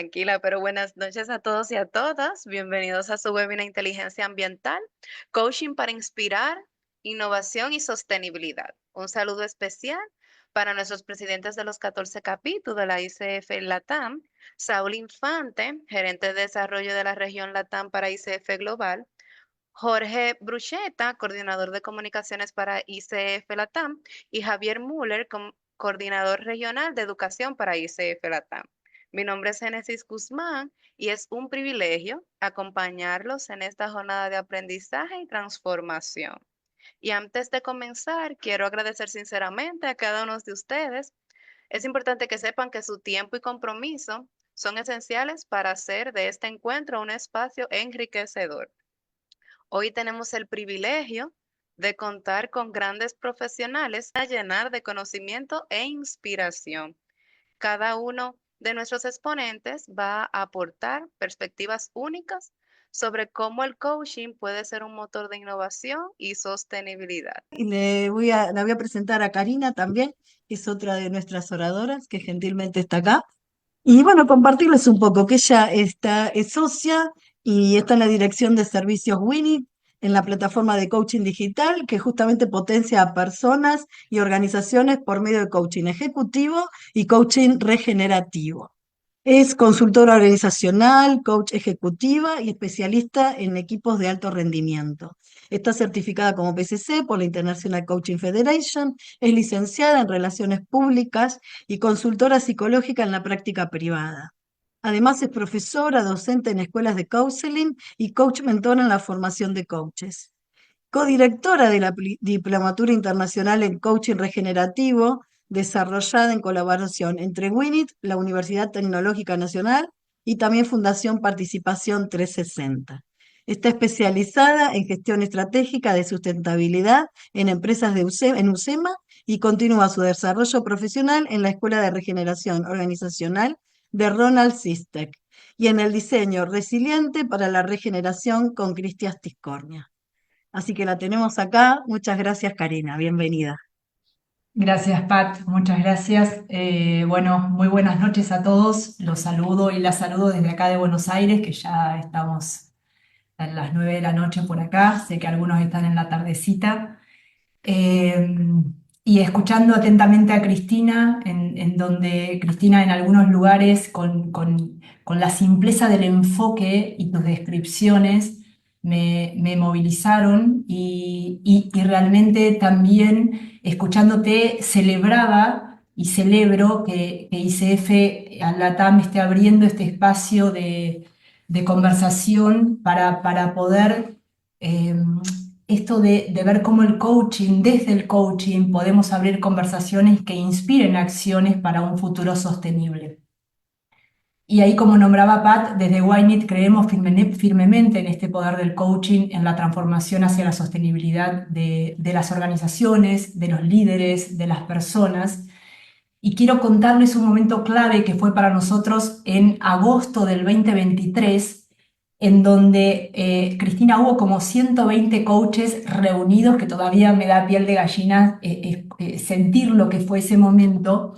Tranquila, pero buenas noches a todos y a todas. Bienvenidos a su webinar Inteligencia Ambiental, Coaching para Inspirar, Innovación y Sostenibilidad. Un saludo especial para nuestros presidentes de los 14 capítulos de la ICF Latam, Saúl Infante, gerente de desarrollo de la región Latam para ICF Global, Jorge Brucheta, coordinador de comunicaciones para ICF Latam, y Javier Müller, coordinador regional de educación para ICF Latam. Mi nombre es Génesis Guzmán y es un privilegio acompañarlos en esta jornada de aprendizaje y transformación. Y antes de comenzar, quiero agradecer sinceramente a cada uno de ustedes. Es importante que sepan que su tiempo y compromiso son esenciales para hacer de este encuentro un espacio enriquecedor. Hoy tenemos el privilegio de contar con grandes profesionales a llenar de conocimiento e inspiración. Cada uno de nuestros exponentes va a aportar perspectivas únicas sobre cómo el coaching puede ser un motor de innovación y sostenibilidad. Y la voy a presentar a Karina también, que es otra de nuestras oradoras, que gentilmente está acá. Y bueno, compartirles un poco que ella es socia y está en la dirección de servicios Winnie, en la plataforma de coaching digital, que justamente potencia a personas y organizaciones por medio de coaching ejecutivo y coaching regenerativo. Es consultora organizacional, coach ejecutiva y especialista en equipos de alto rendimiento. Está certificada como PCC por la International Coaching Federation, es licenciada en Relaciones Públicas y consultora psicológica en la práctica privada. Además es profesora, docente en escuelas de counseling y coach mentor en la formación de coaches. Codirectora de la Diplomatura Internacional en Coaching Regenerativo, desarrollada en colaboración entre WINIT, la Universidad Tecnológica Nacional, y también Fundación Participación 360. Está especializada en gestión estratégica de sustentabilidad en empresas en UCEMA y continúa su desarrollo profesional en la Escuela de Regeneración Organizacional de Ronald Sistek y en el diseño resiliente para la regeneración con Cristian Tiscornia. Así que la tenemos acá. Muchas gracias, Karina. Bienvenida. Gracias, Pat, muchas gracias. Bueno, muy buenas noches a todos. Los saludo y las saludo desde acá de Buenos Aires, que ya estamos a las 9 de la noche por acá. Sé que algunos están en la tardecita. Eh, y escuchando atentamente a Cristina, en donde Cristina en algunos lugares con la simpleza del enfoque y tus descripciones me movilizaron y realmente también escuchándote celebraba y celebro que ICF Latam esté abriendo este espacio de conversación para poder esto de ver cómo el coaching, desde el coaching, podemos abrir conversaciones que inspiren acciones para un futuro sostenible. Y ahí, como nombraba Pat, desde Wynit creemos firmemente en este poder del coaching, en la transformación hacia la sostenibilidad de las organizaciones, de los líderes, de las personas. Y quiero contarles un momento clave que fue para nosotros en agosto del 2023, en donde, Cristina, hubo como 120 coaches reunidos, que todavía me da piel de gallina sentir lo que fue ese momento,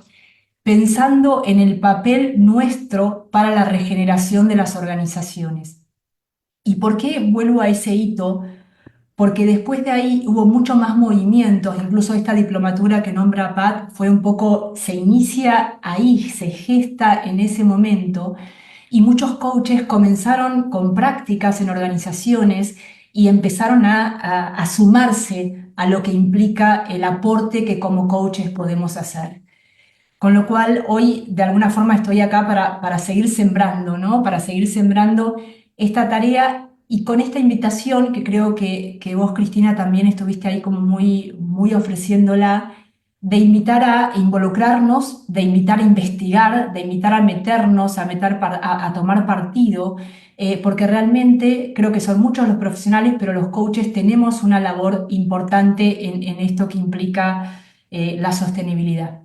pensando en el papel nuestro para la regeneración de las organizaciones. ¿Y por qué vuelvo a ese hito? Porque después de ahí hubo mucho más movimientos, incluso esta diplomatura que nombra Pat fue un poco, se inicia ahí, se gesta en ese momento, y muchos coaches comenzaron con prácticas en organizaciones y empezaron a sumarse a lo que implica el aporte que como coaches podemos hacer. Con lo cual hoy de alguna forma estoy acá para seguir sembrando, ¿no? Para seguir sembrando esta tarea y con esta invitación que creo que vos, Cristina, también estuviste ahí como muy ofreciéndola, de invitar a involucrarnos, de invitar a investigar, de invitar a meternos, a tomar partido, porque realmente creo que son muchos los profesionales, pero los coaches tenemos una labor importante en esto que implica la sostenibilidad.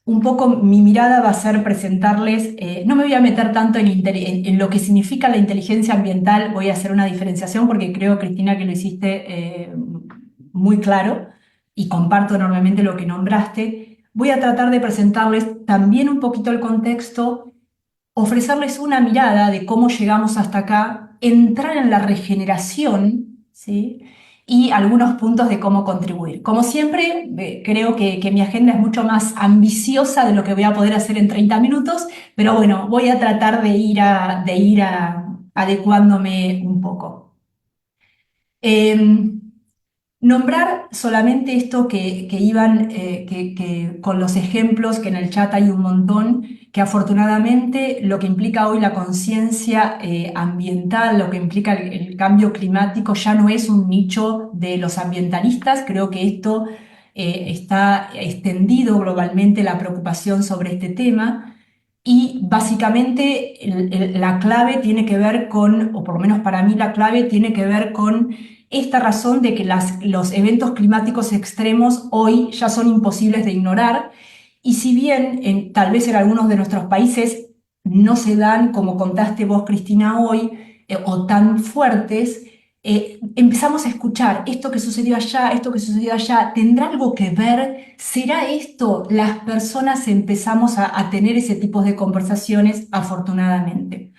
Un poco mi mirada va a ser presentarles, no me voy a meter tanto en lo que significa la inteligencia ambiental, voy a hacer una diferenciación porque creo, Cristina, que lo hiciste muy claro y comparto enormemente lo que nombraste. Voy a tratar de presentarles también un poquito el contexto ofrecerles una mirada de cómo llegamos hasta acá, entrar en la regeneración, ¿sí? Y algunos puntos de cómo contribuir. Como siempre, creo que mi agenda es mucho más ambiciosa de lo que voy a poder hacer en 30 minutos, pero bueno, voy a tratar de ir adecuándome un poco. Em, Nombrar solamente esto que iban con los ejemplos, que en el chat hay un montón, que afortunadamente lo que implica hoy la conciencia ambiental, lo que implica el cambio climático, ya no es un nicho de los ambientalistas. Creo que esto está extendido globalmente la preocupación sobre este tema. Y básicamente la clave tiene que ver con, o por lo menos para mí la clave tiene que ver con esta razón de que los eventos climáticos extremos hoy ya son imposibles de ignorar, y si bien tal vez en algunos de nuestros países no se dan, como contaste vos, Cristina, hoy, o tan fuertes, empezamos a escuchar esto que sucedió allá, esto que sucedió allá. ¿Tendrá algo que ver? ¿Será esto? Las personas empezamos a tener ese tipo de conversaciones, afortunadamente.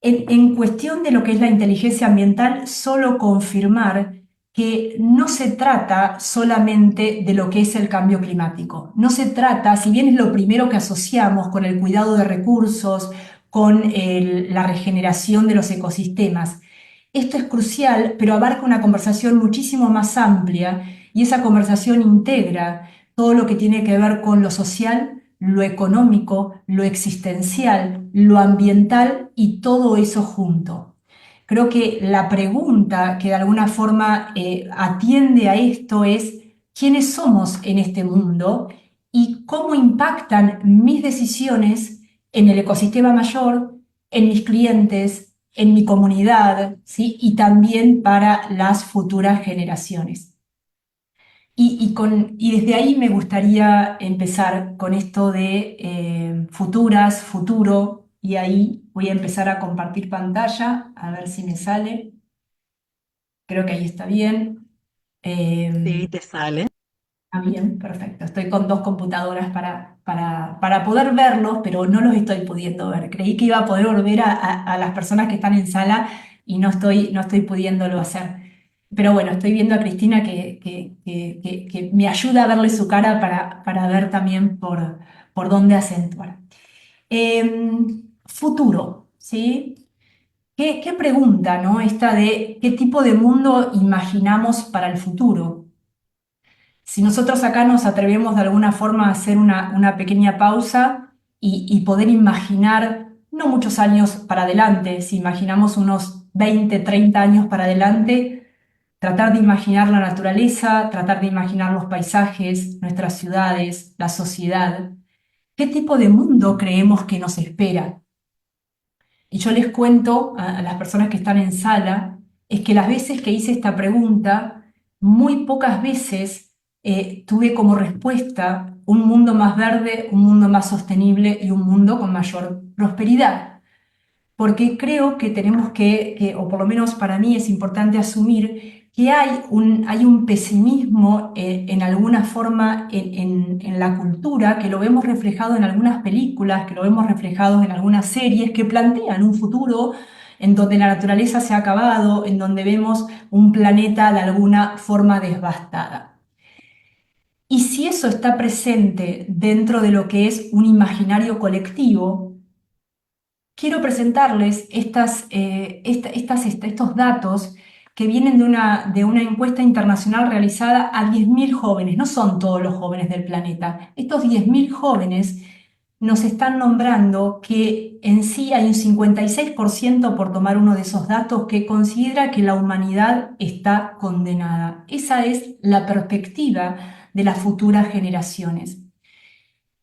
En cuestión de lo que es la inteligencia ambiental, solo confirmar que no se trata solamente de lo que es el cambio climático. No se trata, si bien es lo primero que asociamos con el cuidado de recursos, con la regeneración de los ecosistemas, esto es crucial, pero abarca una conversación muchísimo más amplia, y esa conversación integra todo lo que tiene que ver con lo social, lo económico, lo existencial, lo ambiental y todo eso junto. Creo que la pregunta que de alguna forma atiende a esto es: ¿quiénes somos en este mundo y cómo impactan mis decisiones en el ecosistema mayor, en mis clientes, en mi comunidad, ¿sí? Y también para las futuras generaciones? Y desde ahí me gustaría empezar con esto de futuras, futuro, y ahí voy a empezar a compartir pantalla, a ver si me sale. Creo que ahí está bien. Sí, Eh, te sale. Bien, perfecto. Estoy con dos computadoras para poder verlos, pero no los estoy pudiendo ver. Creí que iba a poder volver a las personas que están en sala y no estoy pudiéndolo hacer. Pero bueno, estoy viendo a Cristina que me ayuda a verle su cara para ver también por dónde acentuar. Futuro, ¿sí? ¿Qué pregunta, ¿no? Esta de qué tipo de mundo imaginamos para el futuro. Si nosotros acá nos atrevemos de alguna forma a hacer una pequeña pausa y poder imaginar, no muchos años para adelante, si imaginamos unos 20, 30 años para adelante, tratar de imaginar la naturaleza, tratar de imaginar los paisajes, nuestras ciudades, la sociedad, ¿qué tipo de mundo creemos que nos espera? Y yo les cuento a las personas que están en sala, es que las veces que hice esta pregunta, muy pocas veces tuve como respuesta un mundo más verde, un mundo más sostenible y un mundo con mayor prosperidad. Porque creo que tenemos o por lo menos para mí es importante asumir que hay un pesimismo en alguna forma en la cultura, que lo vemos reflejado en algunas películas, que lo vemos reflejado en algunas series que plantean un futuro en donde la naturaleza se ha acabado, en donde vemos un planeta de alguna forma devastada. Y si eso está presente dentro de lo que es un imaginario colectivo, quiero presentarles estos datos que vienen de una encuesta internacional realizada a 10.000 jóvenes. No son todos los jóvenes del planeta. Estos 10.000 jóvenes nos están nombrando que en sí hay un 56%, por tomar uno de esos datos, que considera que la humanidad está condenada. Esa es la perspectiva de las futuras generaciones.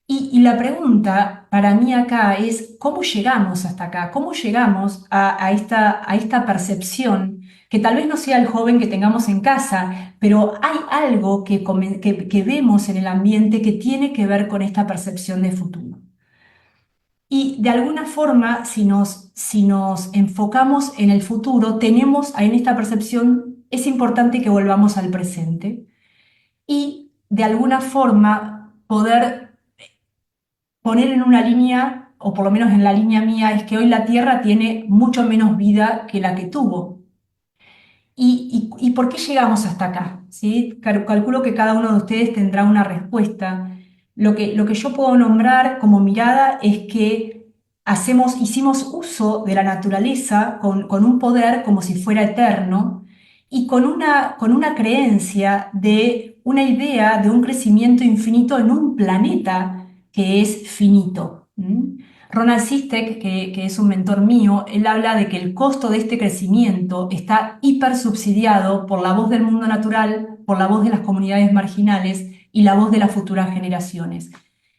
Y la pregunta para mí acá es: ¿cómo llegamos hasta acá? ¿Cómo llegamos a esta percepción? Que tal vez no sea el joven que tengamos en casa, pero hay algo que vemos en el ambiente que tiene que ver con esta percepción de futuro. Y de alguna forma, si nos enfocamos en el futuro, tenemos en esta percepción, es importante que volvamos al presente y de alguna forma poder poner en una línea o por lo menos en la línea mía, es que hoy la Tierra tiene mucho menos vida que la que tuvo. ¿Y por qué llegamos hasta acá? ¿Sí? Calculo que cada uno de ustedes tendrá una respuesta. Lo que yo puedo nombrar como mirada es que hicimos uso de la naturaleza con un poder como si fuera eterno y con una creencia de una idea de un crecimiento infinito en un planeta que es finito. Ronald Sistek, que es un mentor mío, él habla de que el costo de este crecimiento está hipersubsidiado por la voz del mundo natural, por la voz de las comunidades marginales y la voz de las futuras generaciones.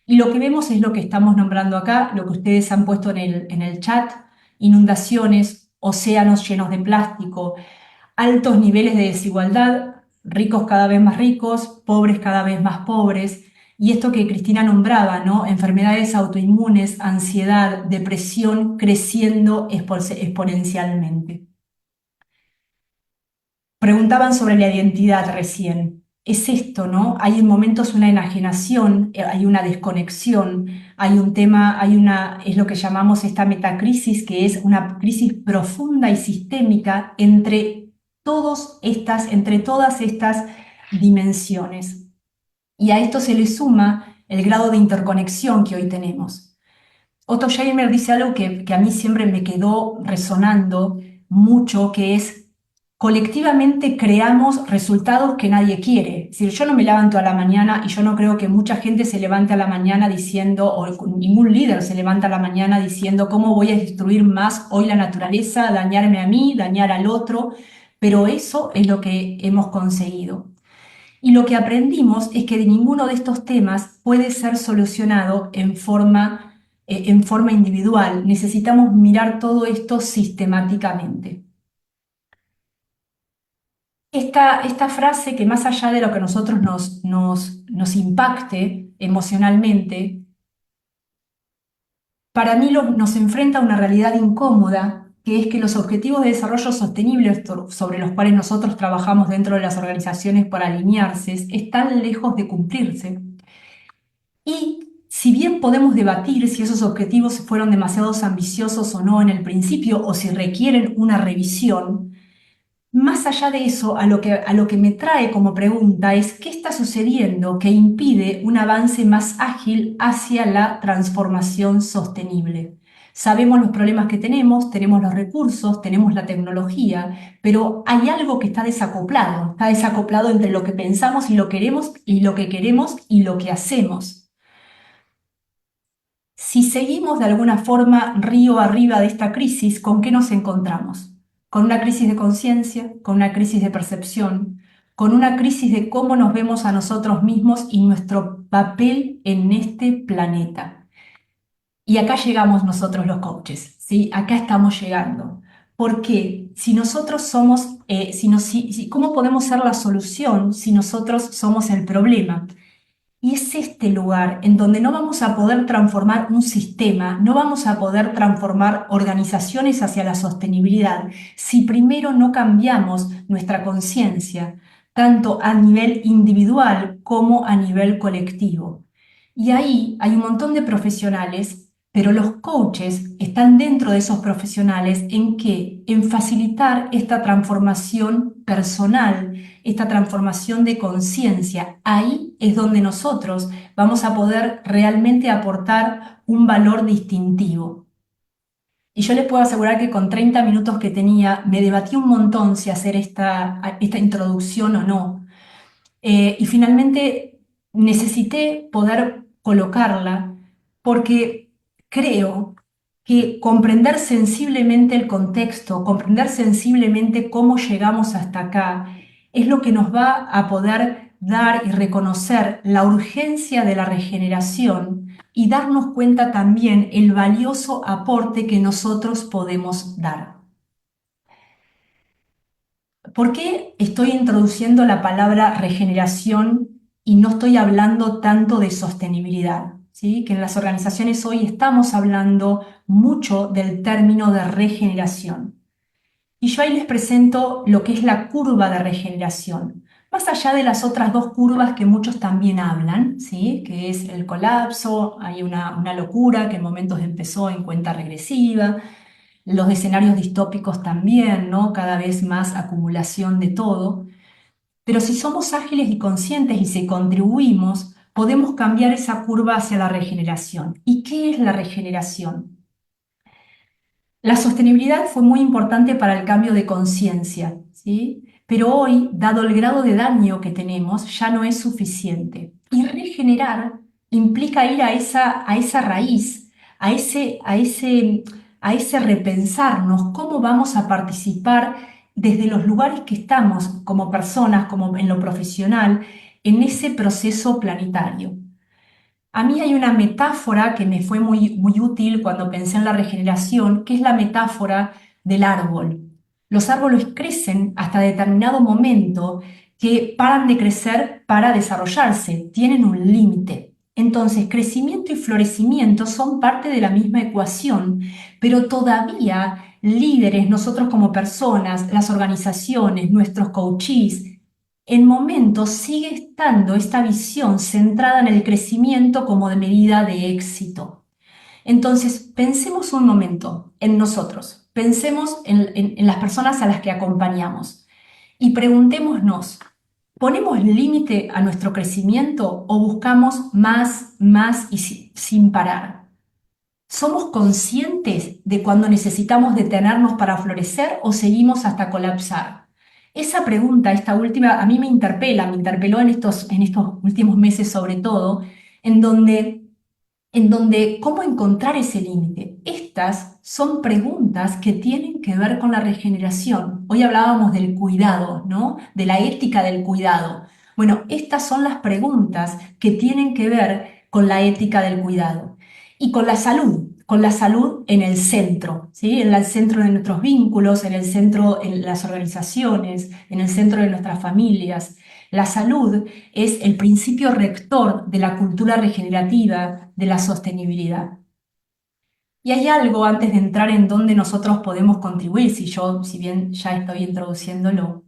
Y lo que vemos es lo que estamos nombrando acá, lo que ustedes han puesto en el chat: inundaciones, océanos llenos de plástico, altos niveles de desigualdad, ricos cada vez más ricos, pobres cada vez más pobres, y esto que Cristina nombraba, ¿no? Enfermedades autoinmunes, ansiedad, depresión creciendo exponencialmente. Preguntaban sobre la identidad recién. Es esto, ¿no? Hay en momentos una enajenación, hay una desconexión, hay un tema, es lo que llamamos esta metacrisis, que es una crisis profunda y sistémica entre todas estas dimensiones. Y a esto se le suma el grado de interconexión que hoy tenemos. Otto Scharmer dice algo que a mí siempre me quedó resonando mucho, que es: colectivamente creamos resultados que nadie quiere. Es decir, yo no me levanto a la mañana, y yo no creo que mucha gente se levante a la mañana diciendo, o ningún líder se levanta a la mañana diciendo cómo voy a destruir más hoy la naturaleza, dañarme a mí, dañar al otro, pero eso es lo que hemos conseguido. Y lo que aprendimos es que de ninguno de estos temas puede ser solucionado en forma individual. Necesitamos mirar todo esto sistemáticamente. Esta frase, que más allá de lo que a nosotros nos impacte emocionalmente, para mí nos enfrenta a una realidad incómoda, que es que los objetivos de desarrollo sostenible sobre los cuales nosotros trabajamos dentro de las organizaciones para alinearse están lejos de cumplirse. Y si bien podemos debatir si esos objetivos fueron demasiado ambiciosos o no en el principio, o si requieren una revisión, más allá de eso, a lo que me trae como pregunta es: ¿qué está sucediendo que impide un avance más ágil hacia la transformación sostenible? Sabemos los problemas que tenemos los recursos, tenemos la tecnología, pero hay algo que está desacoplado entre lo que pensamos y lo queremos, y lo que queremos y lo que hacemos. Si seguimos de alguna forma río arriba de esta crisis, ¿con qué nos encontramos? Con una crisis de conciencia, con una crisis de percepción, con una crisis de cómo nos vemos a nosotros mismos y nuestro papel en este planeta. Y acá llegamos nosotros los coaches, ¿sí? Acá estamos llegando. Porque si nosotros somos, ¿cómo podemos ser la solución si nosotros somos el problema? Y es este lugar en donde no vamos a poder transformar un sistema, no vamos a poder transformar organizaciones hacia la sostenibilidad si primero no cambiamos nuestra conciencia, tanto a nivel individual como a nivel colectivo. Y ahí hay un montón de profesionales, pero los coaches están dentro de esos profesionales. ¿En qué? En facilitar esta transformación personal, esta transformación de conciencia. Ahí es donde nosotros vamos a poder realmente aportar un valor distintivo. Y yo les puedo asegurar que con 30 minutos que tenía me debatí un montón si hacer esta introducción o no. Y finalmente necesité poder colocarla porque creo que comprender sensiblemente el contexto, comprender sensiblemente cómo llegamos hasta acá, es lo que nos va a poder dar y reconocer la urgencia de la regeneración y darnos cuenta también el valioso aporte que nosotros podemos dar. ¿Por qué estoy introduciendo la palabra regeneración y no estoy hablando tanto de sostenibilidad? ¿Sí? Que en las organizaciones hoy estamos hablando mucho del término de regeneración. Y yo ahí les presento lo que es la curva de regeneración. más allá de las otras dos curvas que muchos también hablan, ¿sí? Que es el colapso, hay una locura que en momentos empezó en cuenta regresiva, los escenarios distópicos también, ¿no? Cada vez más acumulación de todo. Pero si somos ágiles y conscientes y si contribuimos, podemos cambiar esa curva hacia la regeneración. ¿Y qué es la regeneración? La sostenibilidad fue muy importante para el cambio de conciencia, ¿sí? Pero hoy, dado el grado de daño que tenemos, ya no es suficiente. Y regenerar implica ir a esa raíz, a ese repensarnos cómo vamos a participar desde los lugares que estamos como personas, como en lo profesional, en ese proceso planetario. A mí hay una metáfora que me fue muy útil cuando pensé en la regeneración, que es la metáfora del árbol. Los árboles crecen hasta determinado momento que paran de crecer para desarrollarse, tienen un límite. Entonces, crecimiento y florecimiento son parte de la misma ecuación, pero todavía líderes, nosotros como personas, las organizaciones, nuestros coaches, en momentos sigue estando esta visión centrada en el crecimiento como de medida de éxito. Entonces, pensemos un momento en nosotros, pensemos en las personas a las que acompañamos y preguntémonos, ¿ponemos límite a nuestro crecimiento o buscamos más y sin parar? ¿Somos conscientes de cuando necesitamos detenernos para florecer o seguimos hasta colapsar? Esa pregunta, esta última, a mí me interpeló en estos últimos meses sobre todo, en donde, en donde cómo encontrar ese límite. Estas son preguntas que tienen que ver con la regeneración. Hoy hablábamos del cuidado, ¿no? De la ética del cuidado. Bueno, estas son las preguntas que tienen que ver con la ética del cuidado y con la salud en el centro, ¿sí? En el centro de nuestros vínculos, en el centro en las organizaciones, en el centro de nuestras familias. La salud es el principio rector de la cultura regenerativa, de la sostenibilidad. Y hay algo antes de entrar en dónde nosotros podemos contribuir, si bien ya estoy introduciéndolo.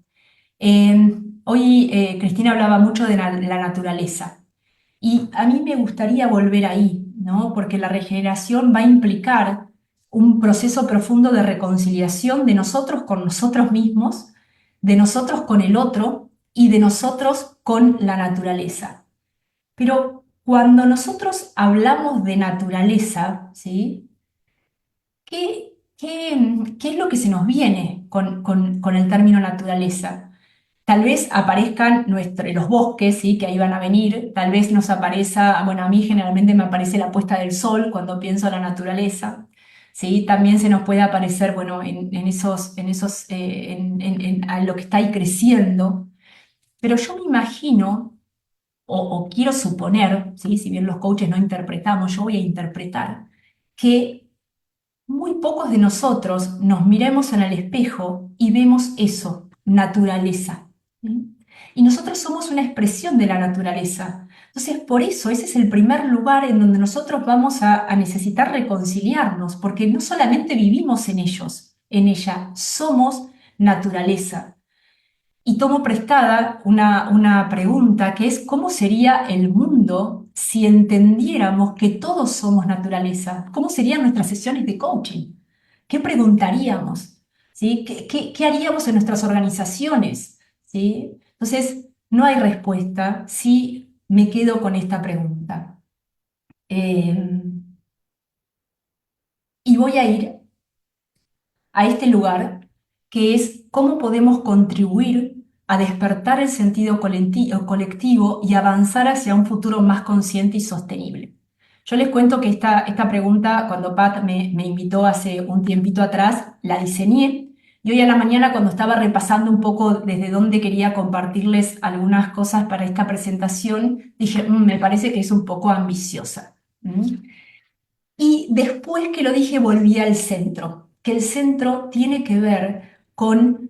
Hoy Cristina hablaba mucho de la naturaleza. Y a mí me gustaría volver ahí, ¿no? Porque la regeneración va a implicar un proceso profundo de reconciliación de nosotros con nosotros mismos, de nosotros con el otro y de nosotros con la naturaleza. Pero cuando nosotros hablamos de naturaleza, ¿sí? ¿Qué es lo que se nos viene con el término naturaleza? Tal vez aparezcan los bosques, ¿sí? Que ahí van a venir, tal vez nos aparezca, bueno, a mí generalmente me aparece la puesta del sol cuando pienso en la naturaleza, ¿sí? También se nos puede aparecer, bueno, a lo que está ahí creciendo, pero yo me imagino, o quiero suponer, ¿sí? Si bien los coaches no interpretamos, yo voy a interpretar, que muy pocos de nosotros nos miremos en el espejo y vemos eso, naturaleza. ¿Sí? Y nosotros somos una expresión de la naturaleza. Entonces, por eso ese es el primer lugar en donde nosotros vamos a necesitar reconciliarnos, porque no solamente vivimos en ellos, en ella, somos naturaleza. Y tomo prestada una pregunta que es, ¿cómo sería el mundo si entendiéramos que todos somos naturaleza? ¿Cómo serían nuestras sesiones de coaching? ¿Qué preguntaríamos? ¿Sí? ¿Qué haríamos en nuestras organizaciones? ¿Sí? Entonces, no hay respuesta si me quedo con esta pregunta. Y voy a ir a este lugar, que es cómo podemos contribuir a despertar el sentido colectivo y avanzar hacia un futuro más consciente y sostenible. Yo les cuento que esta pregunta, cuando Pat me invitó hace un tiempito atrás, la diseñé y hoy a la mañana cuando estaba repasando un poco desde dónde quería compartirles algunas cosas para esta presentación, dije, me parece que es un poco ambiciosa. Y después que lo dije, volví al centro, que el centro tiene que ver con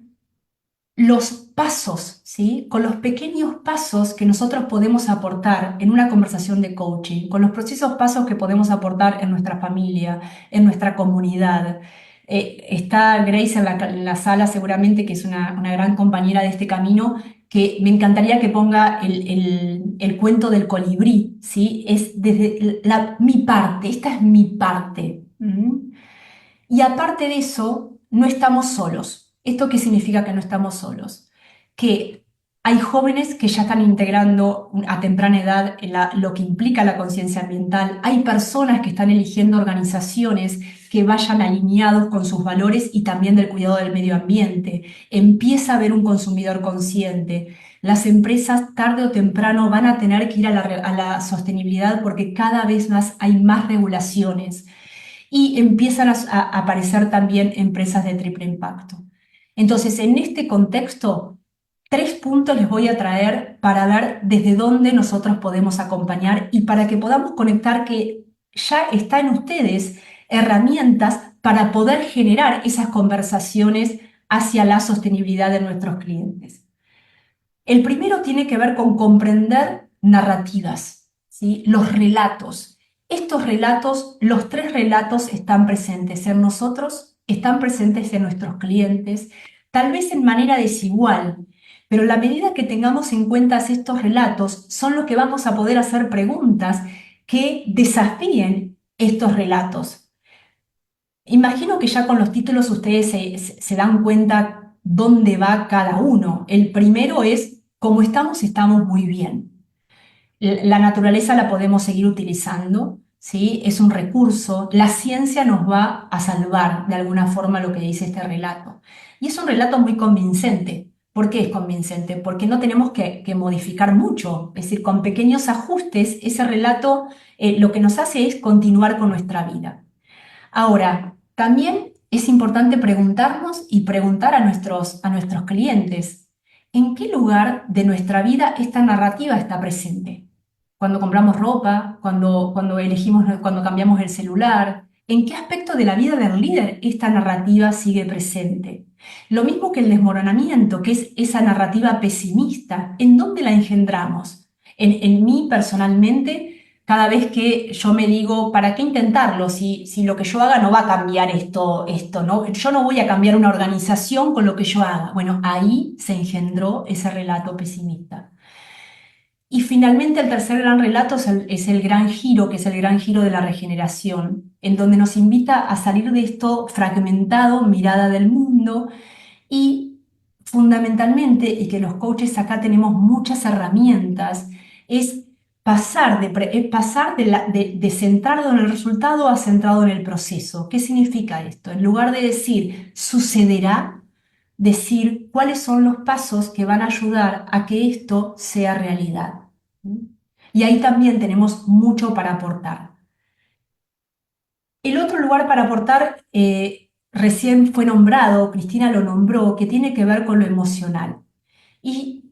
los pasos, ¿sí? Con los pequeños pasos que nosotros podemos aportar en una conversación de coaching, con los procesos pasos que podemos aportar en nuestra familia, en nuestra comunidad. Está Grace en la sala seguramente, que es una gran compañera de este camino, que me encantaría que ponga el cuento del colibrí, ¿sí? Es desde mi parte, esta es mi parte. Y aparte de eso, no estamos solos. ¿Esto qué significa que no estamos solos? Que hay jóvenes que ya están integrando a temprana edad lo que implica la conciencia ambiental. Hay personas que están eligiendo organizaciones que vayan alineados con sus valores y también del cuidado del medio ambiente. Empieza a haber un consumidor consciente. Las empresas tarde o temprano van a tener que ir a la sostenibilidad porque cada vez más hay más regulaciones y empiezan a aparecer también empresas de triple impacto. Entonces, en este contexto, 3 puntos les voy a traer para ver desde dónde nosotros podemos acompañar y para que podamos conectar que ya está en ustedes herramientas para poder generar esas conversaciones hacia la sostenibilidad de nuestros clientes. El primero tiene que ver con comprender narrativas, ¿sí? Los relatos. Estos relatos, los 3 relatos están presentes en nosotros, están presentes en nuestros clientes, tal vez en manera desigual, pero la medida que tengamos en cuenta estos relatos son los que vamos a poder hacer preguntas que desafíen estos relatos. Imagino que ya con los títulos ustedes se dan cuenta dónde va cada uno. El primero es, como estamos, estamos muy bien. La naturaleza la podemos seguir utilizando, ¿sí? Es un recurso. La ciencia nos va a salvar de alguna forma lo que dice este relato. Y es un relato muy convincente. ¿Por qué es convincente? Porque no tenemos que modificar mucho. Es decir, con pequeños ajustes, ese relato lo que nos hace es continuar con nuestra vida. Ahora, también es importante preguntarnos y preguntar a nuestros clientes, ¿en qué lugar de nuestra vida esta narrativa está presente? Cuando compramos ropa, cuando elegimos, cuando cambiamos el celular, ¿en qué aspecto de la vida del líder esta narrativa sigue presente? Lo mismo que el desmoronamiento, que es esa narrativa pesimista, ¿en dónde la engendramos? En mí personalmente, cada vez que yo me digo, ¿para qué intentarlo? Si lo que yo haga no va a cambiar esto, ¿no? Yo no voy a cambiar una organización con lo que yo haga. Bueno, ahí se engendró ese relato pesimista. Y finalmente el tercer gran relato es el gran giro, que es el gran giro de la regeneración, en donde nos invita a salir de esto fragmentado, mirada del mundo, y fundamentalmente, y que los coaches acá tenemos muchas herramientas, es pasar de centrado en el resultado a centrado en el proceso. ¿Qué significa esto? En lugar de decir sucederá, decir cuáles son los pasos que van a ayudar a que esto sea realidad. Y ahí también tenemos mucho para aportar. El otro lugar para aportar, recién fue nombrado, Cristina lo nombró, que tiene que ver con lo emocional. Y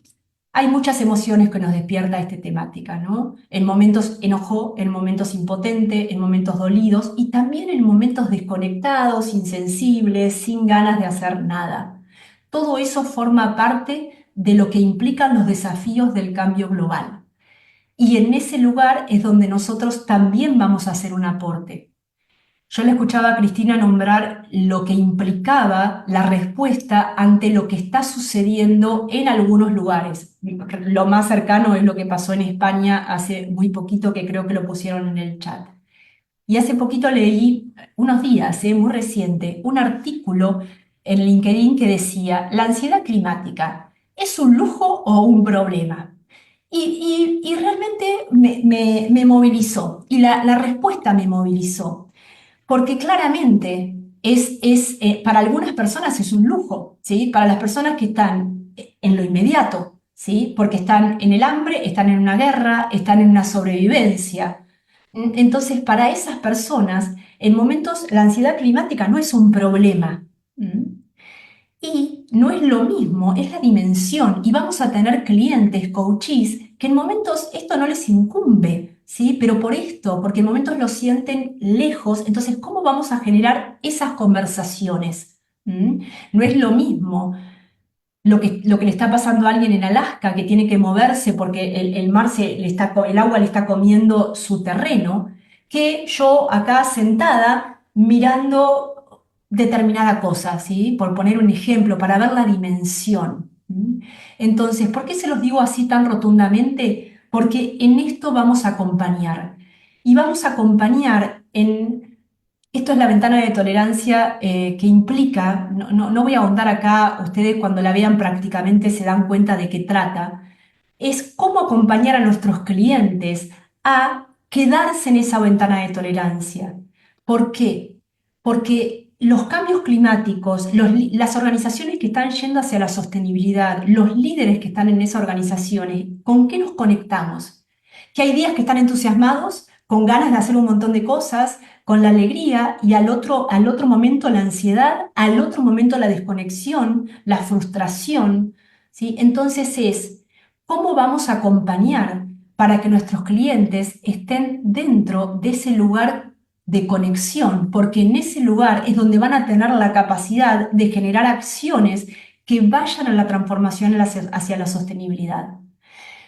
hay muchas emociones que nos despierta esta temática, ¿no? En momentos enojo, en momentos impotente, en momentos dolidos y también en momentos desconectados, insensibles, sin ganas de hacer nada. Todo eso forma parte de lo que implican los desafíos del cambio global. Y en ese lugar es donde nosotros también vamos a hacer un aporte. Yo le escuchaba a Cristina nombrar lo que implicaba la respuesta ante lo que está sucediendo en algunos lugares. Lo más cercano es lo que pasó en España hace muy poquito, que creo que lo pusieron en el chat. Y hace poquito leí, unos días, muy reciente, un artículo en LinkedIn que decía, ¿la ansiedad climática es un lujo o un problema? Y realmente me movilizó, y la respuesta me movilizó. Porque claramente para algunas personas es un lujo, ¿sí? Para las personas que están en lo inmediato, ¿sí? Porque están en el hambre, están en una guerra, están en una sobrevivencia. Entonces, para esas personas, en momentos la ansiedad climática no es un problema. Y no es lo mismo, es la dimensión. Y vamos a tener clientes, coaches, que en momentos esto no les incumbe, ¿sí? Pero por esto, porque en momentos lo sienten lejos, entonces, ¿cómo vamos a generar esas conversaciones? No es lo mismo lo que le está pasando a alguien en Alaska, que tiene que moverse porque el mar el agua le está comiendo su terreno, que yo acá sentada mirando determinada cosa, ¿sí? Por poner un ejemplo, para ver la dimensión. Entonces, ¿por qué se los digo así tan rotundamente? Porque en esto vamos a acompañar. Y vamos a acompañar en... Esto es la ventana de tolerancia que implica, no voy a ahondar acá, ustedes cuando la vean prácticamente se dan cuenta de qué trata, es cómo acompañar a nuestros clientes a quedarse en esa ventana de tolerancia. ¿Por qué? Porque los cambios climáticos, las organizaciones que están yendo hacia la sostenibilidad, los líderes que están en esas organizaciones, ¿con qué nos conectamos? Que hay días que están entusiasmados, con ganas de hacer un montón de cosas, con la alegría, y al otro momento la ansiedad, al otro momento la desconexión, la frustración, ¿sí? Entonces es cómo vamos a acompañar para que nuestros clientes estén dentro de ese lugar de conexión, porque en ese lugar es donde van a tener la capacidad de generar acciones que vayan a la transformación hacia la sostenibilidad.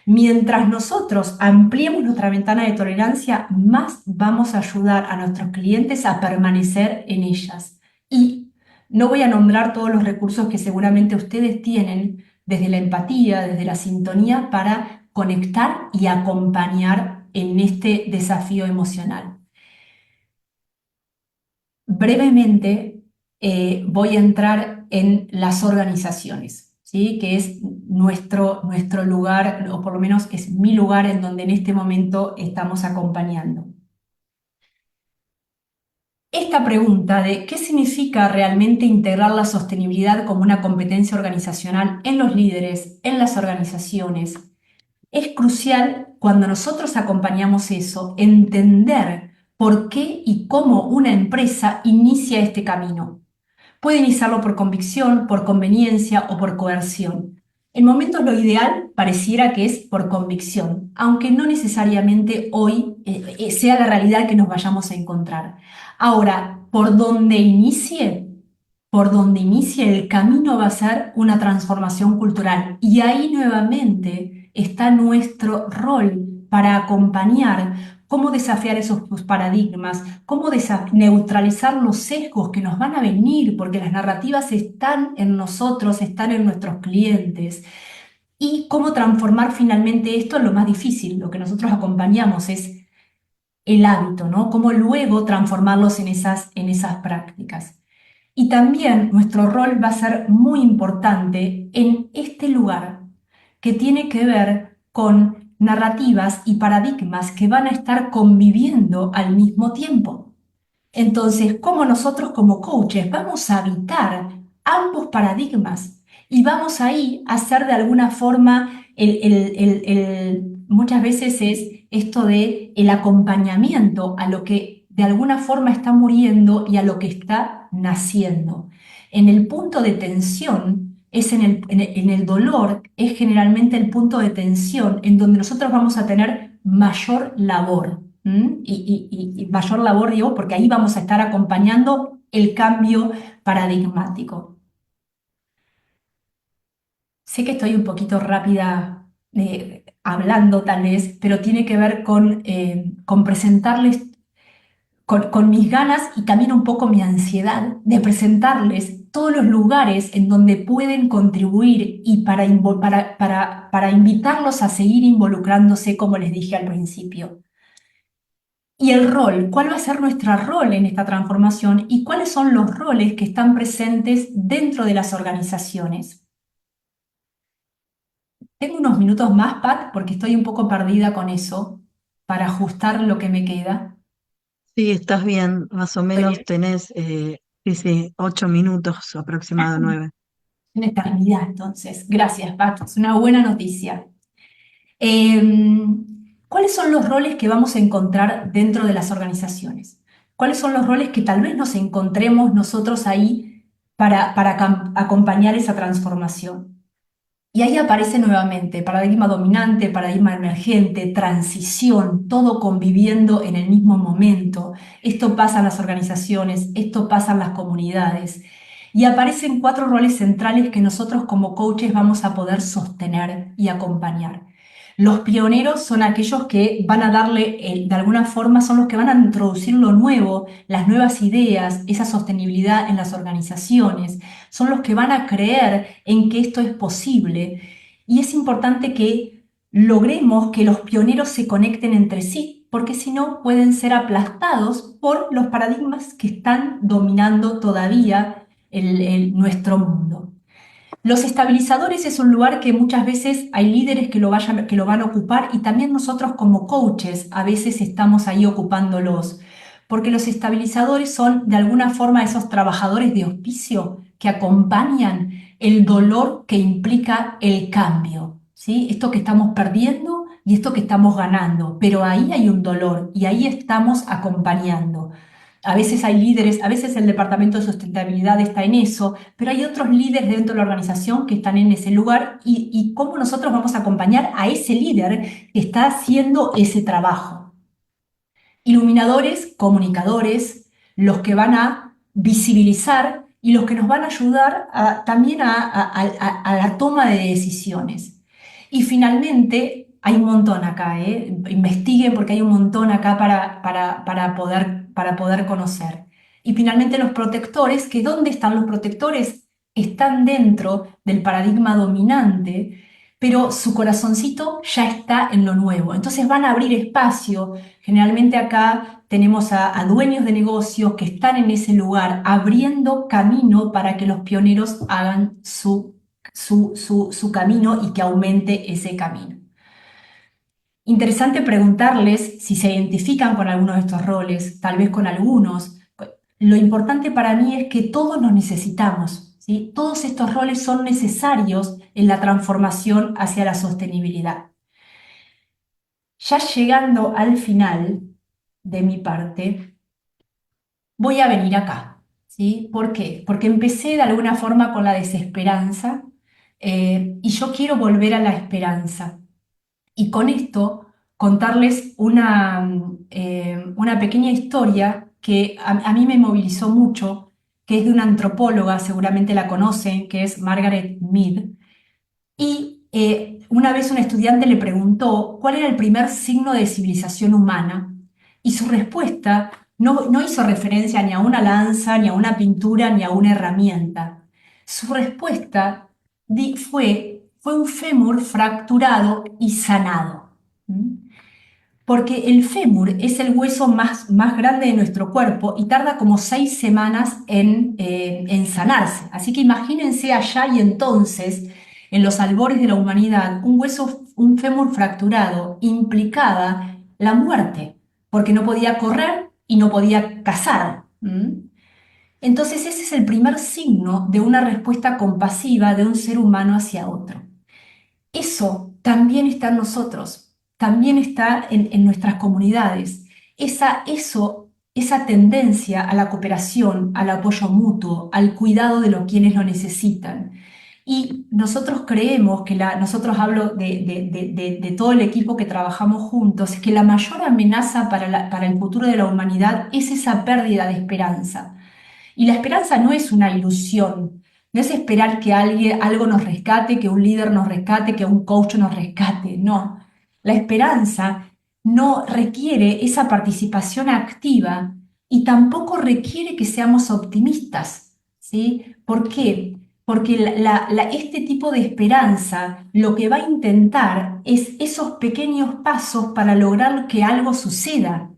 Mientras nosotros ampliemos nuestra ventana de tolerancia, más vamos a ayudar a nuestros clientes a permanecer en ellas. Y no voy a nombrar todos los recursos que seguramente ustedes tienen desde la empatía, desde la sintonía, para conectar y acompañar en este desafío emocional. Brevemente, voy a entrar en las organizaciones, ¿sí? Que es nuestro lugar, o por lo menos es mi lugar en donde en este momento estamos acompañando. Esta pregunta de qué significa realmente integrar la sostenibilidad como una competencia organizacional en los líderes, en las organizaciones, es crucial cuando nosotros acompañamos eso, entender por qué y cómo una empresa inicia este camino. Puede iniciarlo por convicción, por conveniencia o por coerción. En momentos lo ideal pareciera que es por convicción, aunque no necesariamente hoy sea la realidad que nos vayamos a encontrar. Ahora, por donde inicie el camino va a ser una transformación cultural. Y ahí nuevamente está nuestro rol para acompañar cómo desafiar esos paradigmas, cómo neutralizar los sesgos que nos van a venir, porque las narrativas están en nosotros, están en nuestros clientes, y cómo transformar finalmente esto en lo más difícil. Lo que nosotros acompañamos es el hábito, ¿no? Cómo luego transformarlos en esas prácticas. Y también nuestro rol va a ser muy importante en este lugar que tiene que ver con narrativas y paradigmas que van a estar conviviendo al mismo tiempo. Entonces, ¿cómo nosotros como coaches vamos a habitar ambos paradigmas y vamos ahí a hacer de alguna forma, muchas veces es esto de el acompañamiento a lo que de alguna forma está muriendo y a lo que está naciendo? En el punto de tensión, en el dolor, es generalmente el punto de tensión en donde nosotros vamos a tener mayor labor. Y mayor labor, digo, porque ahí vamos a estar acompañando el cambio paradigmático. Sé que estoy un poquito rápida hablando tal vez, pero tiene que ver con presentarles, con mis ganas y también un poco mi ansiedad de presentarles todos los lugares en donde pueden contribuir y para invitarlos a seguir involucrándose, como les dije al principio. Y el rol, ¿cuál va a ser nuestro rol en esta transformación y cuáles son los roles que están presentes dentro de las organizaciones? Tengo unos minutos más, Pat, porque estoy un poco perdida con eso, para ajustar lo que me queda. Sí, estás bien, más o Estoy menos bien. tenés, sí, 8 minutos aproximadamente, 9. Una eternidad, entonces. Gracias, Pat. Es una buena noticia. ¿Cuáles son los roles que vamos a encontrar dentro de las organizaciones? ¿Cuáles son los roles que tal vez nos encontremos nosotros ahí para acompañar esa transformación? Y ahí aparece nuevamente paradigma dominante, paradigma emergente, transición, todo conviviendo en el mismo momento. Esto pasa en las organizaciones, esto pasa en las comunidades. Y aparecen 4 roles centrales que nosotros como coaches vamos a poder sostener y acompañar. Los pioneros son aquellos que van a darle, de alguna forma, son los que van a introducir lo nuevo, las nuevas ideas, esa sostenibilidad en las organizaciones, son los que van a creer en que esto es posible. Y es importante que logremos que los pioneros se conecten entre sí, porque si no pueden ser aplastados por los paradigmas que están dominando todavía nuestro mundo. Los estabilizadores es un lugar que muchas veces hay líderes que lo van a ocupar y también nosotros como coaches a veces estamos ahí ocupándolos, porque los estabilizadores son de alguna forma esos trabajadores de hospicio que acompañan el dolor que implica el cambio, ¿sí? Esto que estamos perdiendo y esto que estamos ganando, pero ahí hay un dolor y ahí estamos acompañando. A veces hay líderes, a veces el departamento de sustentabilidad está en eso, pero hay otros líderes dentro de la organización que están en ese lugar y cómo nosotros vamos a acompañar a ese líder que está haciendo ese trabajo. Iluminadores, comunicadores, los que van a visibilizar y los que nos van a ayudar también a la toma de decisiones. Y finalmente, hay un montón acá, investiguen porque hay un montón acá para poder conocer. Y finalmente los protectores, que ¿dónde están los protectores? Están dentro del paradigma dominante, pero su corazoncito ya está en lo nuevo. Entonces van a abrir espacio. Generalmente acá tenemos a dueños de negocios que están en ese lugar abriendo camino para que los pioneros hagan su camino y que aumente ese camino. Interesante preguntarles si se identifican con algunos de estos roles, tal vez con algunos. Lo importante para mí es que todos nos necesitamos, ¿sí? Todos estos roles son necesarios en la transformación hacia la sostenibilidad. Ya llegando al final de mi parte, voy a venir acá, ¿sí? ¿Por qué? Porque empecé de alguna forma con la desesperanza y yo quiero volver a la esperanza. Y con esto contarles una pequeña historia que a mí me movilizó mucho, que es de una antropóloga, seguramente la conocen, que es Margaret Mead. Y una vez un estudiante le preguntó cuál era el primer signo de civilización humana y su respuesta no hizo referencia ni a una lanza, ni a una pintura, ni a una herramienta. Su respuesta fue un fémur fracturado y sanado. ¿Mm? Porque el fémur es el hueso más grande de nuestro cuerpo y tarda como 6 semanas en sanarse. Así que imagínense allá y entonces, en los albores de la humanidad, un fémur fracturado implicaba la muerte, porque no podía correr y no podía cazar. ¿Mm? Entonces ese es el primer signo de una respuesta compasiva de un ser humano hacia otro. Eso también está en nosotros, también está en nuestras comunidades. Esa tendencia a la cooperación, al apoyo mutuo, al cuidado de los quienes lo necesitan. Y nosotros creemos nosotros hablo de todo el equipo que trabajamos juntos, que la mayor amenaza para el futuro de la humanidad es esa pérdida de esperanza. Y la esperanza no es una ilusión, no es esperar que algo nos rescate, que un líder nos rescate, que un coach nos rescate, no. La esperanza no requiere esa participación activa y tampoco requiere que seamos optimistas, ¿sí? ¿Por qué? Porque este tipo de esperanza lo que va a intentar es esos pequeños pasos para lograr que algo suceda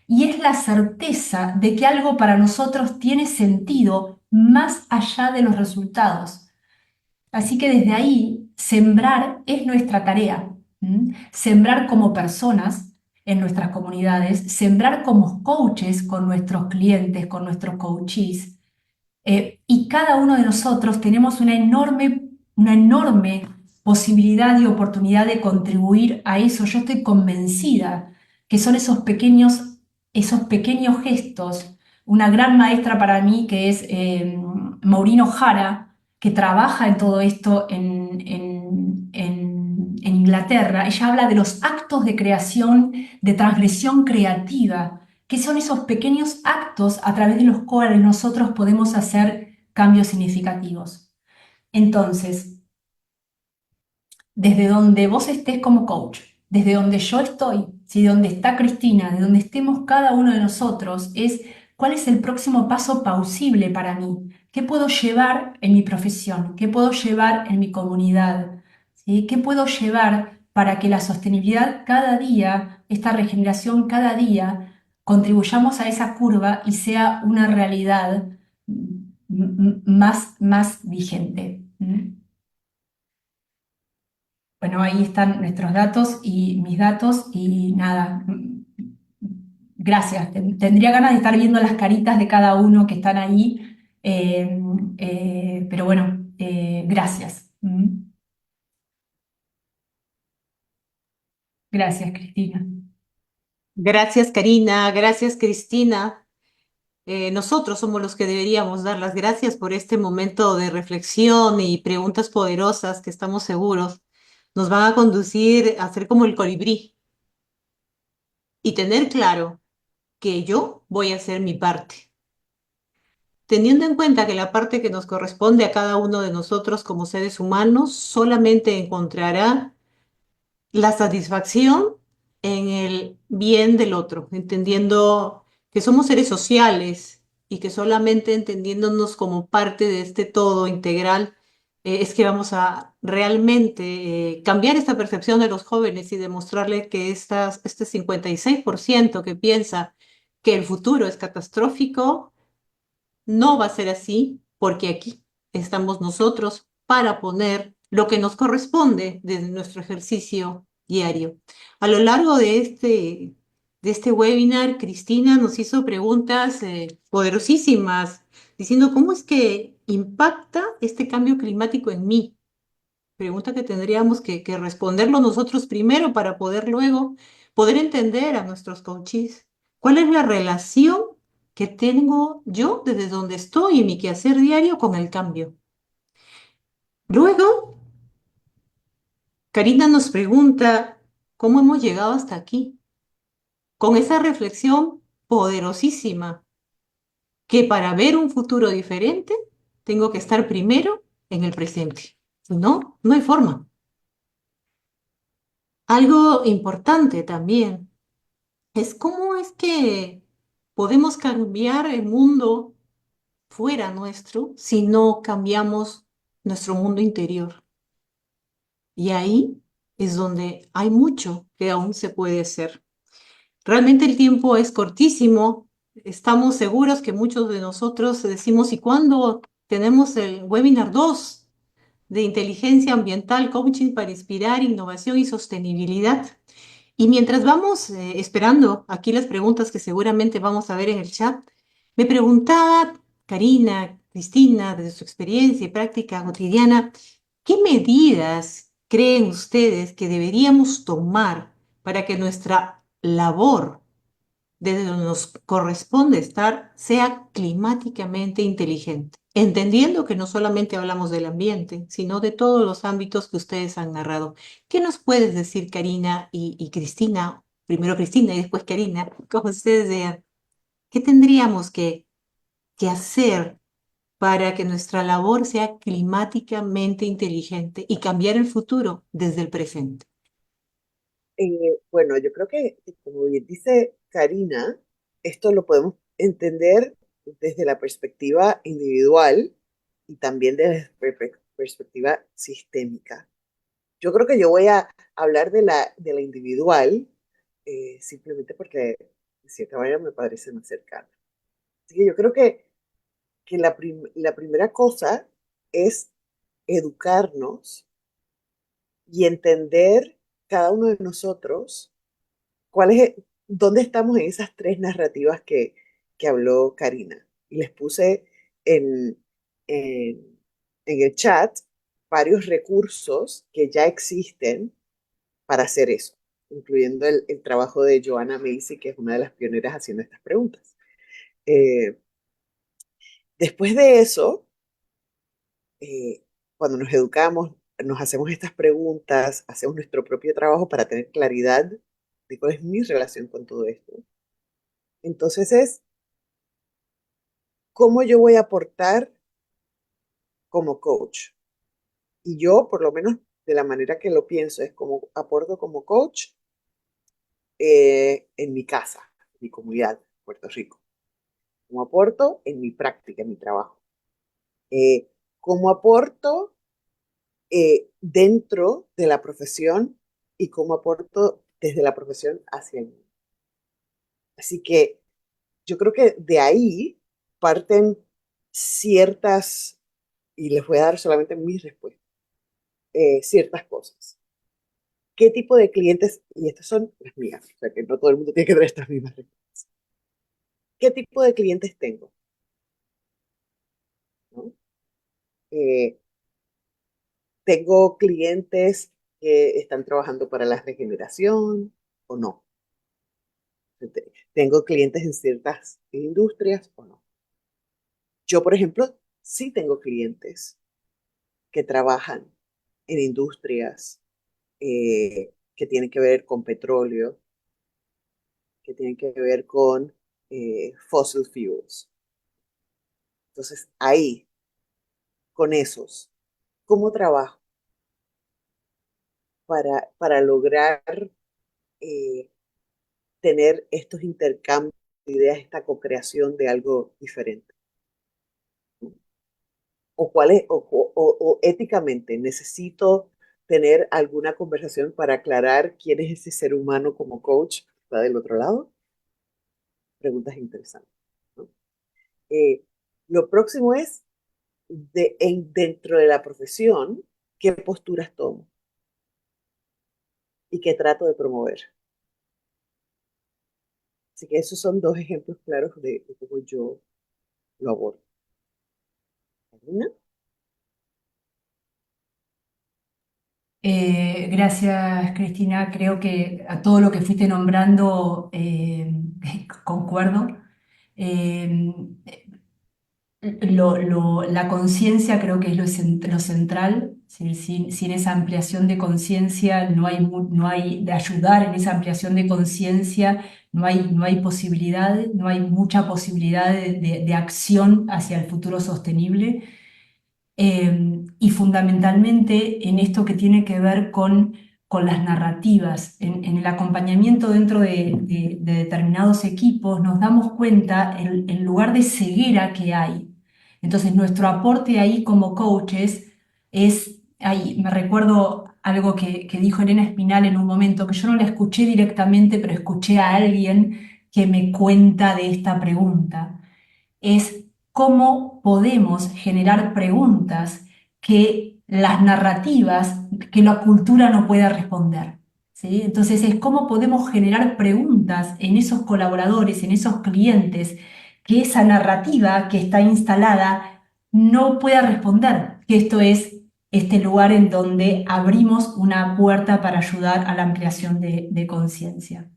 y es la certeza de que algo para nosotros tiene sentido más allá de los resultados. Así que desde ahí, sembrar es nuestra tarea. Sembrar como personas en nuestras comunidades, sembrar como coaches con nuestros clientes, con nuestros coachees. Y cada uno de nosotros tenemos una enorme posibilidad y oportunidad de contribuir a eso. Yo estoy convencida que son esos pequeños gestos. Una gran maestra para mí que es Maureen O'Hara, que trabaja en todo esto en Inglaterra. Ella habla de los actos de creación, de transgresión creativa, que son esos pequeños actos a través de los cuales nosotros podemos hacer cambios significativos. Entonces, desde donde vos estés como coach, desde donde yo estoy, si donde está Cristina, de donde estemos cada uno de nosotros, es cuál es el próximo paso plausible para mí, qué puedo llevar en mi profesión, qué puedo llevar en mi comunidad, ¿sí? ¿Qué puedo llevar para que la sostenibilidad cada día, esta regeneración cada día, contribuyamos a esa curva y sea una realidad más vigente. Bueno, ahí están nuestros datos y mis datos y nada, gracias. Tendría ganas de estar viendo las caritas de cada uno que están ahí, pero bueno, gracias. Gracias, Cristina. Gracias, Karina. Gracias, Cristina. Nosotros somos los que deberíamos dar las gracias por este momento de reflexión y preguntas poderosas que estamos seguros nos van a conducir a ser como el colibrí y tener claro que yo voy a hacer mi parte, teniendo en cuenta que la parte que nos corresponde a cada uno de nosotros como seres humanos solamente encontrará la satisfacción en el bien del otro, entendiendo que somos seres sociales y que solamente entendiéndonos como parte de este todo integral es que vamos a realmente cambiar esta percepción de los jóvenes y demostrarle que este 56% que piensa que el futuro es catastrófico no va a ser así porque aquí estamos nosotros para poner lo que nos corresponde desde nuestro ejercicio diario. A lo largo de este webinar, Cristina nos hizo preguntas poderosísimas, diciendo cómo es que impacta este cambio climático en mí. Pregunta que tendríamos que responderlo nosotros primero para poder luego poder entender a nuestros coaches. ¿Cuál es la relación que tengo yo desde donde estoy en mi quehacer diario con el cambio? Luego, Karina nos pregunta cómo hemos llegado hasta aquí, con esa reflexión poderosísima, que para ver un futuro diferente tengo que estar primero en el presente. Si no, no hay forma. Algo importante también es cómo es que podemos cambiar el mundo fuera nuestro si no cambiamos nuestro mundo interior. Y ahí es donde hay mucho que aún se puede hacer. Realmente el tiempo es cortísimo. Estamos seguros que muchos de nosotros decimos, ¿y cuándo tenemos el webinar 2 de inteligencia ambiental, coaching para inspirar, innovación y sostenibilidad? Y mientras vamos esperando aquí las preguntas que seguramente vamos a ver en el chat, me preguntaba Karina, Cristina, desde su experiencia y práctica cotidiana, ¿qué medidas creen ustedes que deberíamos tomar para que nuestra labor, desde donde nos corresponde estar, sea climáticamente inteligente? Entendiendo que no solamente hablamos del ambiente, sino de todos los ámbitos que ustedes han narrado. ¿Qué nos puedes decir, Karina y Cristina? Primero Cristina y después Karina, como ustedes vean. ¿Qué tendríamos que hacer para que nuestra labor sea climáticamente inteligente y cambiar el futuro desde el presente? Bueno, yo creo que, como bien dice Karina, esto lo podemos entender desde la perspectiva individual y también desde la perspectiva sistémica. Yo creo que yo voy a hablar de la individual, simplemente porque de cierta manera me parece más cercana. Así que yo creo que la primera cosa es educarnos y entender cada uno de nosotros cuál es, dónde estamos en esas tres narrativas que habló Karina. Y les puse en, en, en el chat varios recursos que ya existen para hacer eso, incluyendo el trabajo de Joanna Macy, que es una de las pioneras haciendo estas preguntas. Eh, Después de eso, eh, cuando nos educamos, nos hacemos estas preguntas, hacemos nuestro propio trabajo para tener claridad de cuál es mi relación con todo esto. Entonces es cómo yo voy a aportar como coach. Y yo, por lo menos de la manera que lo pienso, es como aporto como coach en mi casa, en mi comunidad, Puerto Rico. Como aporto en mi práctica, en mi trabajo. Como aporto dentro de la profesión y como aporto desde la profesión hacia el mundo. Así que yo creo que de ahí parten ciertas, y les voy a dar solamente mis respuestas, ciertas cosas. ¿Qué tipo de clientes? Y estas son las mías, o sea que no todo el mundo tiene que tener estas mismas respuestas. ¿Qué tipo de clientes tengo? ¿No? Eh, ¿Tengo clientes que están trabajando para la regeneración o no? ¿Tengo clientes en ciertas industrias o no? Yo, por ejemplo, sí tengo clientes que trabajan en industrias que tienen que ver con petróleo, que tienen que ver con fossil fuels. Entonces, ahí, con esos, ¿cómo trabajo para lograr eh, tener estos intercambios de ideas, esta co-creación de algo diferente? ¿O cuál es, o éticamente necesito tener alguna conversación para aclarar quién es ese ser humano como coach que está del otro lado? Preguntas interesantes, ¿no? Eh, lo próximo es, dentro de la profesión, ¿qué posturas tomo y qué trato de promover? Así que esos son dos ejemplos claros de cómo yo lo abordo. ¿Carolina? Gracias, Cristina. Creo que a todo lo que fuiste nombrando concuerdo. Eh, la conciencia creo que es lo central. Sin esa ampliación de conciencia no hay de ayudar en esa ampliación de conciencia, no hay posibilidad, no hay mucha posibilidad de acción hacia el futuro sostenible. Y fundamentalmente en esto que tiene que ver con las narrativas. En el acompañamiento dentro de determinados equipos nos damos cuenta el lugar de ceguera que hay. Entonces nuestro aporte ahí como coaches es, ahí me recuerdo algo que dijo Elena Espinal en un momento, que yo no la escuché directamente, pero escuché a alguien que me cuenta de esta pregunta, es cómo podemos generar preguntas que las narrativas, que la cultura no pueda responder. ¿Sí? Entonces es cómo podemos generar preguntas en esos colaboradores, en esos clientes, que esa narrativa que está instalada no pueda responder, que esto es este lugar en donde abrimos una puerta para ayudar a la ampliación de conciencia.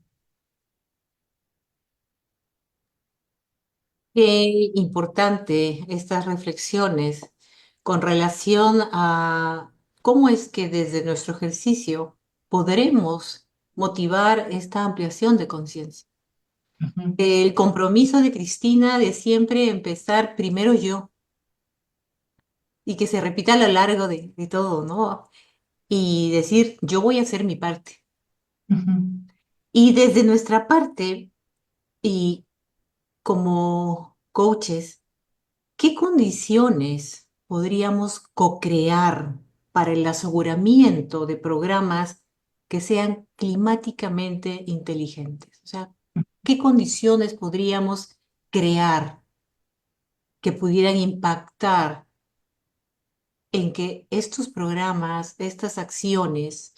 Qué importante estas reflexiones con relación a cómo es que desde nuestro ejercicio podremos motivar esta ampliación de conciencia. Ujú. El compromiso de Cristina de siempre empezar primero yo y que se repita a lo largo de todo, ¿no? Y decir, yo voy a hacer mi parte. Ujú. Y desde nuestra parte, y como coaches, ¿qué condiciones podríamos co-crear para el aseguramiento de programas que sean climáticamente inteligentes? O sea, ¿qué condiciones podríamos crear que pudieran impactar en que estos programas, estas acciones,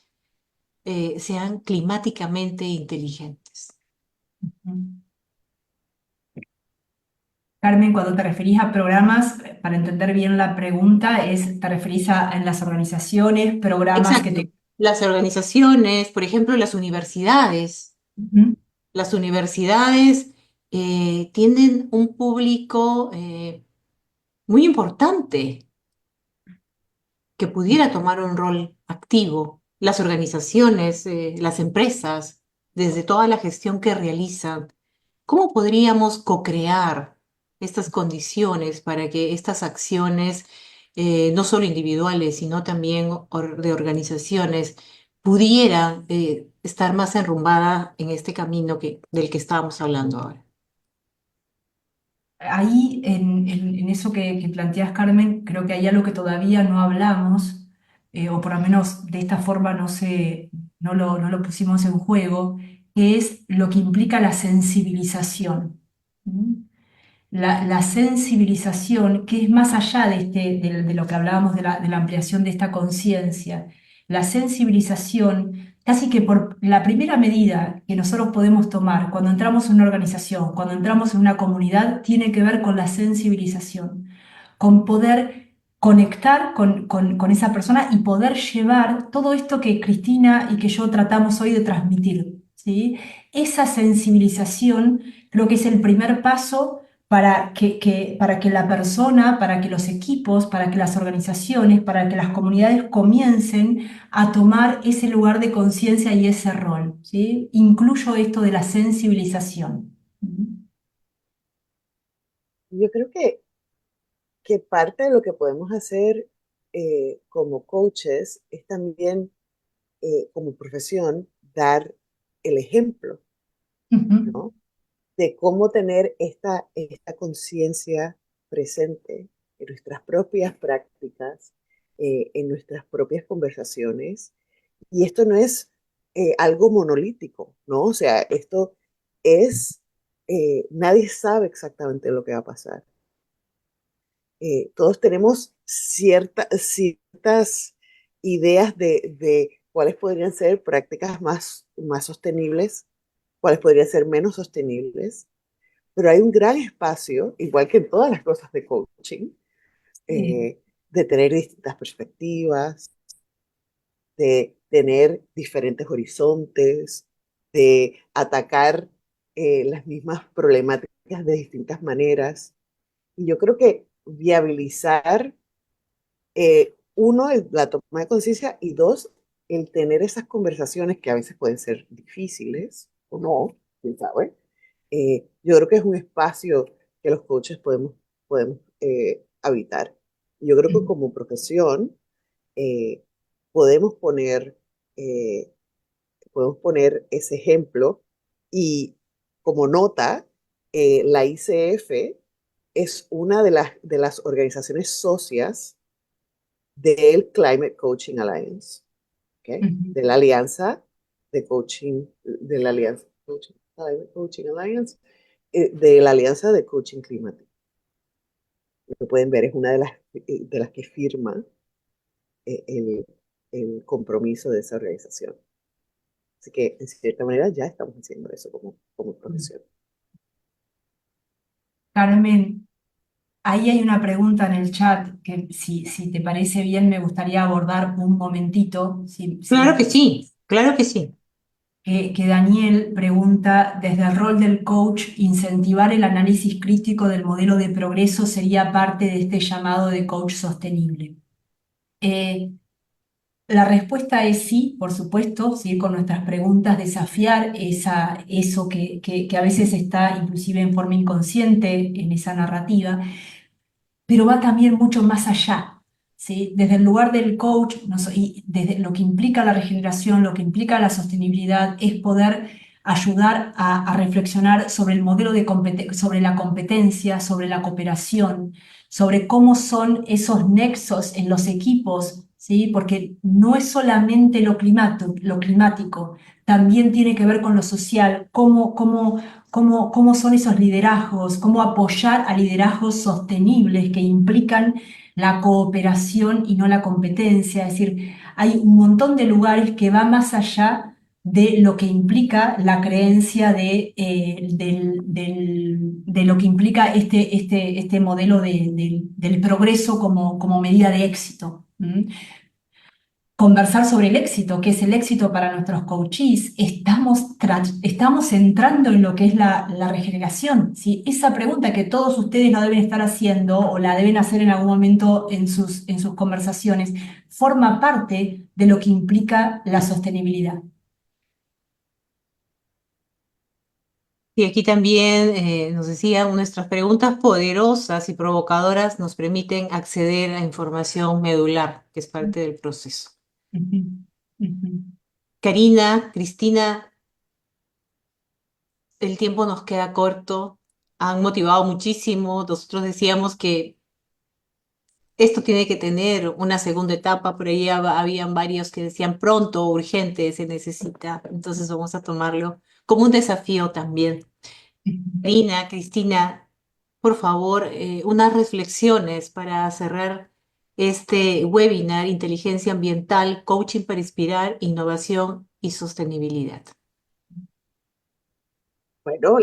sean climáticamente inteligentes? Ujú. Carmen, cuando te referís a programas, para entender bien la pregunta, te referís en las organizaciones, programas que Exacto. te... Las organizaciones, por ejemplo, las universidades. Ujú, Las universidades tienen un público muy importante que pudiera tomar un rol activo. Las organizaciones, las empresas, desde toda la gestión que realizan, ¿cómo podríamos co-crear estas condiciones para que estas acciones no solo individuales, sino también de organizaciones, pudieran estar más enrumbada en este camino del que estábamos hablando ahora. Ahí, en eso que planteas, Carmen, creo que hay algo que todavía no hablamos, o por lo menos de esta forma no lo pusimos en juego, que es lo que implica la sensibilización. ¿Mm? La sensibilización, que es más allá de lo que hablábamos de la ampliación de esta conciencia. La sensibilización, casi que por la primera medida que nosotros podemos tomar cuando entramos en una organización, cuando entramos en una comunidad, tiene que ver con la sensibilización, con poder conectar con esa persona y poder llevar todo esto que Cristina y que yo tratamos hoy de transmitir, ¿sí? Esa sensibilización creo que es el primer paso para que la persona, para que los equipos, para que las organizaciones, para que las comunidades comiencen a tomar ese lugar de conciencia y ese rol, ¿sí? Incluyo esto de la sensibilización. Yo creo que parte de lo que podemos hacer como coaches es también, como profesión, dar el ejemplo, Ujú. ¿no? De cómo tener esta conciencia presente en nuestras propias prácticas, en nuestras propias conversaciones. Y esto no es algo monolítico, ¿no? O sea, esto es, nadie sabe exactamente lo que va a pasar. Todos tenemos ciertas ideas de cuáles podrían ser prácticas más sostenibles, cuáles podrían ser menos sostenibles, pero hay un gran espacio, igual que en todas las cosas de coaching, Sí. de tener distintas perspectivas, de tener diferentes horizontes, de atacar las mismas problemáticas de distintas maneras. Y yo creo que viabilizar, uno, la toma de conciencia y dos, el tener esas conversaciones que a veces pueden ser difíciles o no, quién sabe. Yo creo que es un espacio que los coaches podemos habitar. Yo creo que como profesión eh, podemos poner, eh, podemos poner ese ejemplo y como nota, la ICF es una de las organizaciones socias del Climate Coaching Alliance, ¿ok? Ujú. De la Alianza de Coaching, de la Alianza Climate Coaching Alliance, de la Alianza de Coaching Climático. Lo que pueden ver es una de las que firma eh, el, el compromiso de esa organización. Así que, en cierta manera, ya estamos haciendo eso como profesión. Carmen, ahí hay una pregunta en el chat que si te parece bien me gustaría abordar un momentito, Claro que sí, claro que sí. que Daniel pregunta, desde el rol del coach, incentivar el análisis crítico del modelo de progreso sería parte de este llamado de coach sostenible. Eh, la respuesta es sí, por supuesto, seguir con nuestras preguntas, desafiar eso que a veces está inclusive en forma inconsciente en esa narrativa, pero va también mucho más allá, ¿sí? Desde el lugar del coach y desde lo que implica la regeneración, lo que implica la sostenibilidad, es poder ayudar a reflexionar sobre el modelo sobre la competencia, sobre la cooperación, sobre cómo son esos nexos en los equipos, ¿sí? Porque no es solamente lo climático, también tiene que ver con lo social, cómo son esos liderazgos, cómo apoyar a liderazgos sostenibles que implican la cooperación y no la competencia. Es decir, hay un montón de lugares que va más allá de lo que implica la creencia de lo que implica este modelo del progreso como medida de éxito. ¿Mm? Conversar sobre el éxito, qué es el éxito para nuestros coachees, estamos entrando en lo que es la regeneración, ¿sí? Esa pregunta que todos ustedes la deben estar haciendo o la deben hacer en algún momento en sus conversaciones, forma parte de lo que implica la sostenibilidad. Y aquí también nos decían, nuestras preguntas poderosas y provocadoras nos permiten acceder a información medular, que es parte del proceso. Ujú, ujú. Karina, Cristina, el tiempo nos queda corto, han motivado muchísimo. Nosotros decíamos que esto tiene que tener una segunda etapa, por ahí habían varios que decían pronto, urgente, se necesita. Entonces vamos a tomarlo como un desafío también. Karina, Cristina, por favor, unas reflexiones para cerrar este webinar, Inteligencia Ambiental, Coaching para Inspirar, Innovación y Sostenibilidad. Bueno,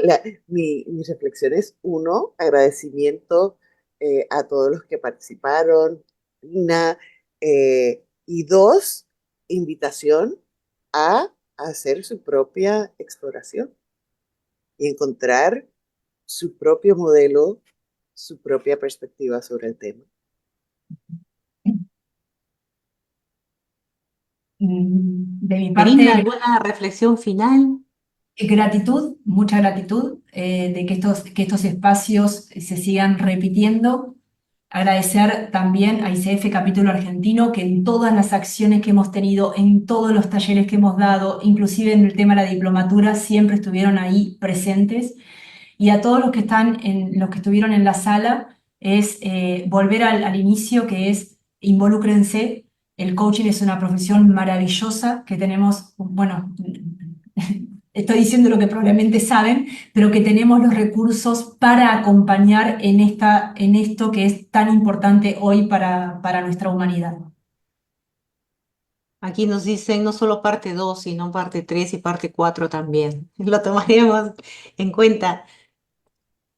mi reflexión es uno, agradecimiento a todos los que participaron, Lina, y dos, invitación a hacer su propia exploración y encontrar su propio modelo, su propia perspectiva sobre el tema. De mi Karina, parte, ¿alguna reflexión final? gratitud, mucha gratitud de que estos espacios se sigan repitiendo. Agradecer también a ICF Capítulo Argentino que en todas las acciones que hemos tenido, en todos los talleres que hemos dado, inclusive en el tema de la diplomatura, siempre estuvieron ahí presentes. Y a todos los que los que estuvieron en la sala, es volver al inicio, que es involúcrense. El coaching es una profesión maravillosa que tenemos, bueno, estoy diciendo lo que probablemente saben, pero que tenemos los recursos para acompañar en esto que es tan importante hoy para nuestra humanidad. Aquí nos dicen no solo parte 2, sino parte 3 y parte 4 también. Lo tomaríamos en cuenta.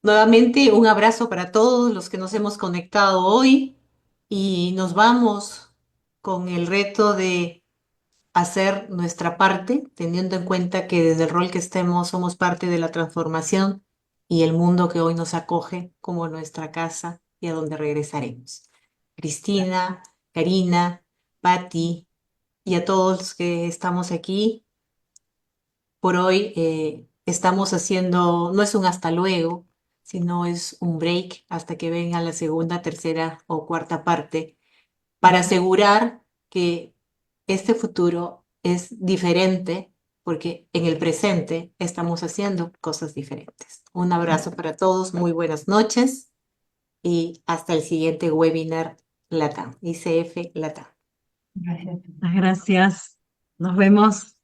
Nuevamente, un abrazo para todos los que nos hemos conectado hoy y nos vamos con el reto de hacer nuestra parte, teniendo en cuenta que desde el rol que estemos somos parte de la transformación y el mundo que hoy nos acoge como nuestra casa y a donde regresaremos. Cristina, Karina, Patti y a todos los que estamos aquí, por hoy estamos haciendo, no es un hasta luego, sino es un break hasta que venga la segunda, tercera o cuarta parte para asegurar que este futuro es diferente porque en el presente estamos haciendo cosas diferentes. Un abrazo para todos, muy buenas noches y hasta el siguiente webinar LATAM, ICF LATAM. Gracias. Muchas gracias. Nos vemos.